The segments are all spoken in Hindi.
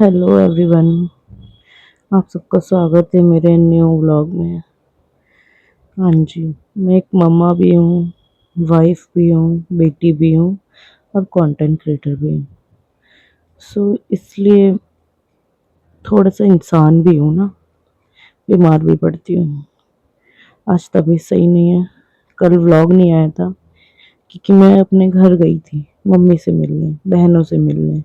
Hello everyone. आप सबका स्वागत है मेरे न्यू व्लॉग में। हाँ जी, मैं एक मम्मा भी हूँ, वाइफ भी हूँ, बेटी भी हूँ और कंटेंट क्रिएटर भी हूँ। इसलिए थोड़ा सा इंसान भी हूँ ना, बीमार भी पड़ती हूँ। आज तबीयत सही नहीं है। कल व्लॉग नहीं आया था क्योंकि मैं अपने घर गई थी मम्मी से मिलने, बहनों से मिलने।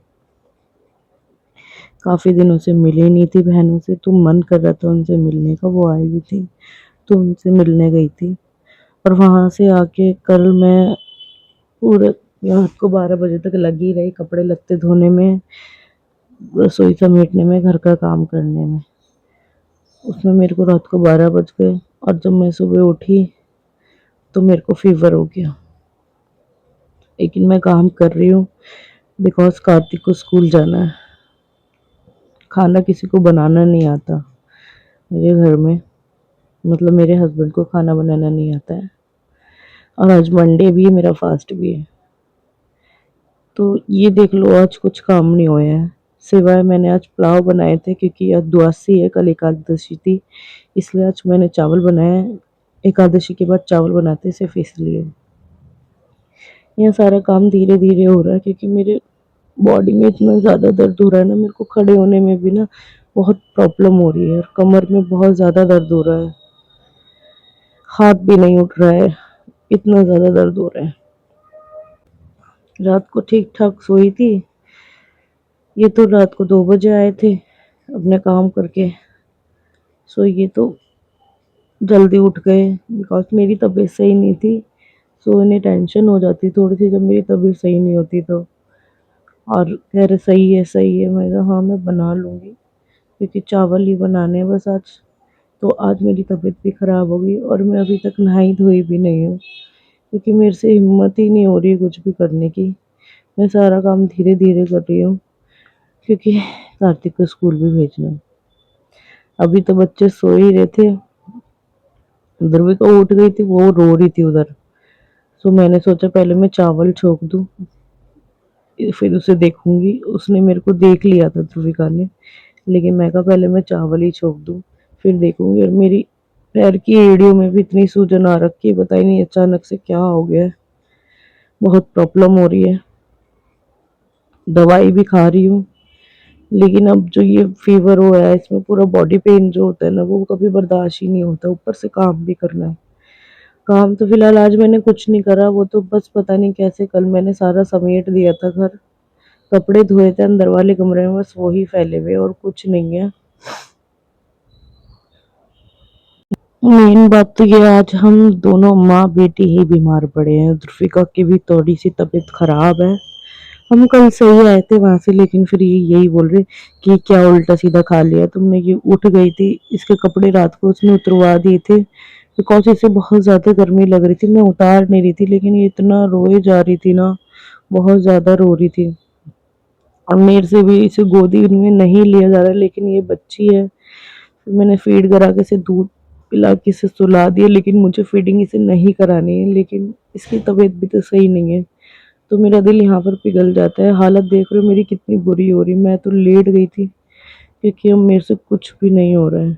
काफ़ी दिनों से मिली नहीं थी बहनों से, तो मन कर रहा था उनसे मिलने का। वो आई हुई थी तो उनसे मिलने गई थी। और वहाँ से आके कल मैं पूरे रात को 12 बजे तक लगी रही, कपड़े लत्ते धोने में, रसोई समेटने में, घर का काम करने में। उसमें मेरे को रात को 12 बज गए और जब मैं सुबह उठी तो मेरे को फीवर हो गया। लेकिन मैं काम कर रही हूँ बिकॉज कार्तिक को स्कूल जाना है। खाना किसी को बनाना नहीं आता मेरे घर में, मतलब मेरे हस्बैंड को खाना बनाना नहीं आता है। और आज मंडे भी है, मेरा फास्ट भी है। तो ये देख लो आज कुछ काम नहीं हुआ है, सिवाय मैंने आज पुलाव बनाए थे क्योंकि आज द्वादशी है, कल एकादशी थी, इसलिए आज मैंने चावल बनाए। एकादशी के बाद चावल बनाते सिर्फ इसलिए। यह सारा काम धीरे धीरे हो रहा है क्योंकि मेरे बॉडी में इतना ज़्यादा दर्द हो रहा है ना, मेरे को खड़े होने में भी ना बहुत प्रॉब्लम हो रही है और कमर में बहुत ज़्यादा दर्द हो रहा है। हाथ भी नहीं उठ रहा है, इतना ज़्यादा दर्द हो रहा है। रात को ठीक ठाक सोई थी। ये तो रात को 2 बजे आए थे अपने काम करके। सो ये तो जल्दी उठ गए बिकॉज मेरी तबीयत सही नहीं थी। सो इन्हें टेंशन हो जाती थोड़ी सी जब मेरी तबीयत सही नहीं होती तो। और कह रहे सही है सही है, मैं कहा हाँ मैं बना लूँगी क्योंकि चावल ही बनाने हैं बस आज। तो आज मेरी तबीयत भी ख़राब हो गई और मैं अभी तक नहाई धोई भी नहीं हूँ क्योंकि मेरे से हिम्मत ही नहीं हो रही कुछ भी करने की। मैं सारा काम धीरे धीरे कर रही हूँ क्योंकि कार्तिक को स्कूल भी भेजना है। अभी तो बच्चे सो ही रहे थे, ध्रुविका उठ गई थी, वो रो रही थी उधर। तो मैंने सोचा पहले मैं चावल छोक दूं, फिर उसे देखूंगी। उसने मेरे को देख लिया था ध्रुविका ने, लेकिन मैं कहा पहले मैं चावल ही छोक दूं फिर देखूंगी। और मेरी पैर की एड़ियों में भी इतनी सूजन आ रखी है, पता ही नहीं अचानक से क्या हो गया है। बहुत प्रॉब्लम हो रही है, दवाई भी खा रही हूँ। लेकिन अब जो ये फीवर हो रहा है इसमें पूरा बॉडी पेन जो होता है ना वो कभी बर्दाश्त ही नहीं होता, ऊपर से काम भी करना है। काम तो फिलहाल आज मैंने कुछ नहीं करा, वो तो बस पता नहीं कैसे कल मैंने सारा समेट दिया था घर। कपड़े धोए थे अंदर वाले कमरे में, बस वही फैले हुए और कुछ नहीं है। मेन बात तो ये आज हम दोनों माँ बेटी ही बीमार पड़े हैं। ध्रुविका की भी थोड़ी सी तबीयत खराब है। हम कल सही आए थे वहां से, लेकिन फिर ये यही बोल रहे कि क्या उल्टा सीधा खा लिया तुमने। ये उठ गई थी, इसके कपड़े रात को उसने उतरवा दिए थे बिकॉज इसे बहुत ज्यादा गर्मी लग रही थी। मैं उतार नहीं रही थी लेकिन ये इतना रोए जा रही थी ना, बहुत ज्यादा रो रही थी। और मेरे से भी इसे गोदी में नहीं लिया जा रहा, लेकिन ये बच्ची है। फिर मैंने फीड करा के इसे दूध पिला के इसे सुला दिया, लेकिन मुझे फीडिंग इसे नहीं करानी है। लेकिन इसकी तबीयत भी तो सही नहीं है, तो मेरा दिल यहाँ पर पिघल जाता है। हालत देख रहे हो मेरी कितनी बुरी हो रही। मैं तो लेट गई थी क्योंकि अब मेरे से कुछ भी नहीं हो रहा है।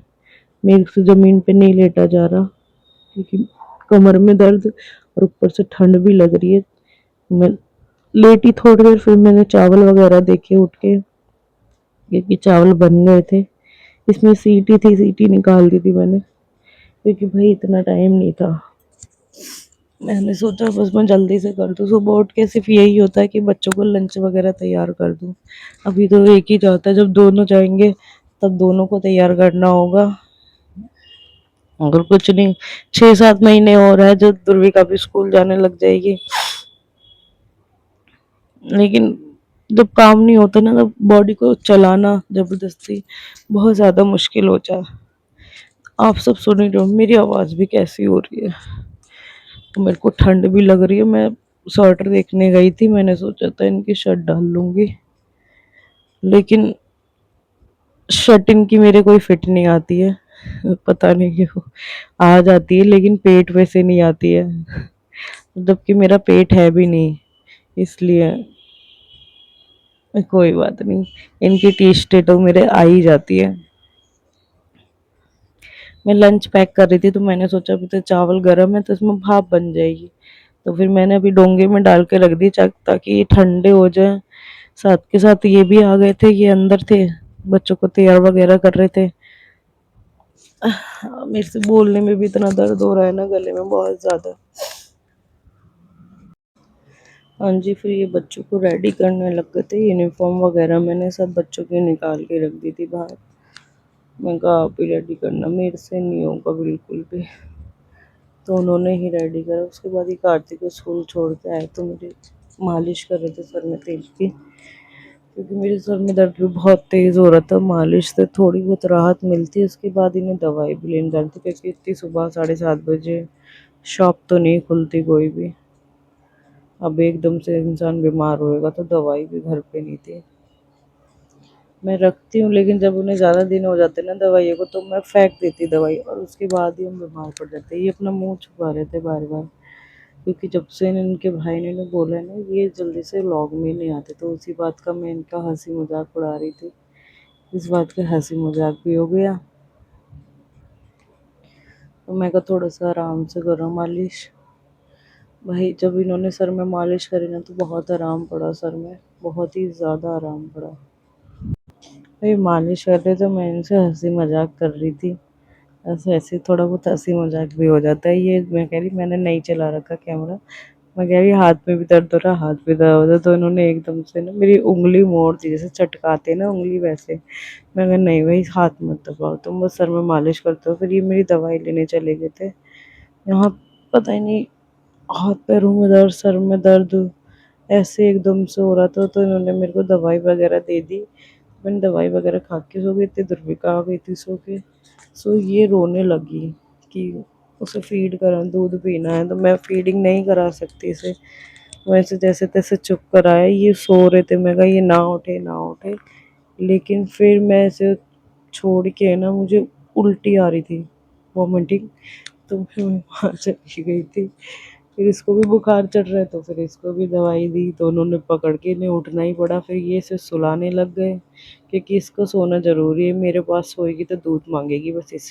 मेरे से ज़मीन पे नहीं लेटा जा रहा क्योंकि कमर में दर्द और ऊपर से ठंड भी लग रही है। मैं लेटी थोड़ी देर, फिर मैंने चावल वगैरह देखे उठ के क्योंकि चावल बन गए थे। इसमें सीटी थी, सीटी निकाल दी थी मैंने क्योंकि भाई इतना टाइम नहीं था। मैंने सोचा बस मैं जल्दी से कर दूँ। सुबह उठ के सिर्फ यही होता है कि बच्चों को लंच वगैरह तैयार कर दूँ। अभी तो एक ही जाता है, जब दोनों जाएंगे तब दोनों को तैयार करना होगा। अगर कुछ नहीं, 6-7 महीने हो रहा है जब ध्रुविका भी स्कूल जाने लग जाएगी। लेकिन जब काम नहीं होता ना, तब बॉडी को चलाना जबरदस्ती बहुत ज़्यादा मुश्किल हो जाए। आप सब सुन ही रहे हो मेरी आवाज़ भी कैसी हो रही है। तो मेरे को ठंड भी लग रही है। मैं स्वेटर देखने गई थी, मैंने सोचा था इनकी शर्ट डाल लूंगी, लेकिन शर्ट इनकी मेरे कोई फिट नहीं आती है। पता नहीं क्यों आ जाती है लेकिन पेट वैसे नहीं आती है, जबकि मेरा पेट है भी नहीं, इसलिए। कोई बात नहीं, इनकी टेस्ट तो मेरे आ ही जाती है। मैं लंच पैक कर रही थी तो मैंने सोचा अभी तो चावल गर्म है तो इसमें भाप बन जाएगी। तो फिर मैंने अभी डोंगे में डाल के रख दी ताकि ये ठंडे हो जाए। साथ के साथ ये भी आ गए थे, ये अंदर थे, बच्चों को तैयार वगैरह कर रहे थे। मेरे से बोलने में भी इतना दर्द हो रहा है ना गले में बहुत ज़्यादा। हाँ जी, फिर ये बच्चों को रेडी करने लग गए थे। यूनिफॉर्म वगैरह मैंने सब बच्चों की निकाल के रख दी थी बाहर। मैं कहा आप ही रेडी करना, मेरे से नहीं होगा बिल्कुल भी। तो उन्होंने ही रेडी करा। उसके बाद ही कार्तिक को स्कूल छोड़ के आए तो मेरी मालिश कर रहे थे सर में तेल की, क्योंकि मेरे सर में दर्द भी बहुत तेज़ हो रहा था। मालिश से थोड़ी बहुत राहत मिलती है, उसके बाद इन्हें दवाई भी लेनी डालती, क्योंकि इतनी सुबह 7:30 बजे शॉप तो नहीं खुलती कोई भी। अब एकदम से इंसान बीमार होएगा तो दवाई भी घर पे नहीं थी। मैं रखती हूँ लेकिन जब उन्हें ज़्यादा दिन हो जाते हैं ना दवाइयों को तो मैं फेंक देती दवाई, और उसके बाद ही हम बीमार पड़ जाते हैं। ये अपना मुंह छुपा रहे थे बार बार, क्योंकि जब से इनके भाई ने इन्हें बोला है ना ये जल्दी से व्लॉग में नहीं आते, तो उसी बात का मैं इनका हंसी मजाक उड़ा रही थी। इस बात का हंसी मजाक भी हो गया। तो मैं कहा थोड़ा सा आराम से करो मालिश। भाई जब इन्होंने सर में मालिश करी ना तो बहुत आराम पड़ा सर में, बहुत ही ज़्यादा आराम पड़ा। भाई मालिश कर रहे तो मैं इनसे हंसी मजाक कर रही थी। ऐसे ऐसे थोड़ा बहुत हंसी मजाक भी हो जाता है। ये मैं कह रही मैंने नहीं चला रखा कैमरा, मैं कह रही हाथ में भी दर्द हो रहा, हाथ भी दर्द हो रहा, तो इन्होंने एकदम से ना मेरी उंगली मोड़ दी, जैसे चटकाते ना उंगली वैसे। मैं कहा नहीं भाई हाथ मत दबाओ, तुम बस सर में मालिश करते हो। फिर ये मेरी दवाई लेने चले गए थे। यहाँ पता ही नहीं, हाथ पैरों में दर्द, सर में दर्द ऐसे एकदम से हो रहा था, तो इन्होंने मेरे को दवाई वगैरह दे दी। मैंने दवाई वगैरह खा के सो गई थी, दुर्विका आ गई थी सो के। सो ये रोने लगी कि उसे फीड करा, दूध पीना है, तो मैं फीडिंग नहीं करा सकती इसे। वैसे जैसे तैसे चुप कराया, ये सो रहे थे, मैं कहा ये ना उठे ना उठे। लेकिन फिर मैं इसे छोड़ के ना मुझे उल्टी आ रही थी, वॉमिटिंग, तो फिर मैं वहाँ चली गई थी। फिर इसको भी बुखार चढ़ रहा है तो फिर इसको भी दवाई दी, तो उन्होंने पकड़ के इन्हें उठना ही पड़ा। फिर ये इसे सुलाने लग गए, क्योंकि इसको सोना ज़रूरी है, मेरे पास सोएगी तो दूध मांगेगी बस इसलिए।